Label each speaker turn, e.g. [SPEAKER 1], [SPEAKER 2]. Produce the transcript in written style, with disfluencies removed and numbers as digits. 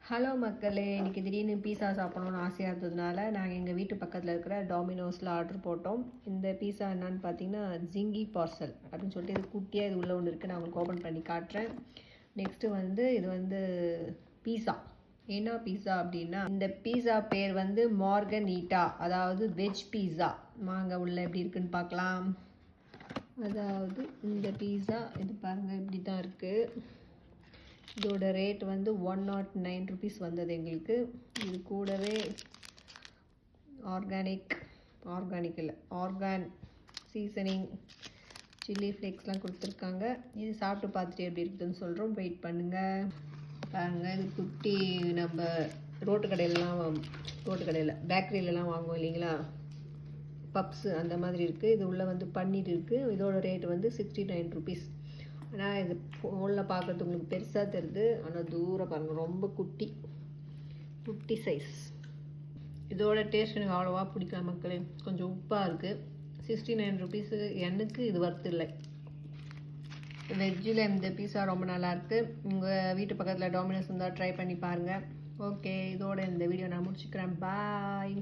[SPEAKER 1] Hello மக்களே, இன்றைக்கி திடீர்னு பீஸா சாப்பிடணும்னு ஆசையாக இருந்ததுனால நாங்கள் எங்கள் வீட்டு பக்கத்தில் இருக்கிற டாமினோஸில் ஆர்டர் போட்டோம். இந்த பீஸா என்னன்னு பார்த்தீங்கன்னா ஜிங்கி பார்சல் அப்படின்னு சொல்லிட்டு இது குட்டியாக இது உள்ளே ஒன்று இருக்குது. நான் உங்களுக்கு ஓப்பன் பண்ணி காட்டுறேன். நெக்ஸ்ட்டு இது பீஸா என்ன பீஸா அப்படின்னா இந்த பீஸா பேர் மார்கனீட்டா, அதாவது வெஜ் பீஸா. வாங்க உள்ள எப்படி இருக்குன்னு பார்க்கலாம். அதாவது இந்த பீஸா இது பாருங்கள் இப்படி தான் இருக்குது. இதோட ரேட் 109 ருபீஸ் வந்தது எங்களுக்கு. இது கூடவே ஆர்கான் சீசனிங் சில்லி ஃப்ளேக்ஸ்லாம் கொடுத்துருக்காங்க. இது சாப்பிட்டு பார்த்துட்டு எப்படி இருக்குதுன்னு சொல்கிறோம். வெயிட் பண்ணுங்கள். பாருங்கள், இது குட்டி நம்ம ரோட்டு கடையில் பேக்கரியிலலாம் வாங்குவோம் இல்லைங்களா, பப்ஸு அந்த மாதிரி இருக்குது. இது உள்ளே பன்னீர் இருக்குது. இதோட ரேட் 69 ருபீஸ். ஆனால் இது ஃபோனில் பார்க்குறது உங்களுக்கு பெருசாக தெரியுது, ஆனால் தூரம் பாருங்கள், ரொம்ப குட்டி சைஸ். இதோட டேஸ்ட் எனக்கு அவ்வளோவா பிடிக்கல மக்களே, கொஞ்சம் உப்பாக இருக்குது. 69 ருபீஸு எனக்கு இது வர்த்து இல்லை. வெஜ்ஜில் இந்த பீஸா ரொம்ப நல்லாயிருக்கு. உங்கள் வீட்டு பக்கத்தில் டாமினோஸ் இருந்தால் ட்ரை பண்ணி பாருங்கள். ஓகே, இதோட இந்த வீடியோ நான் முடிச்சுக்கிறேன். பாய்.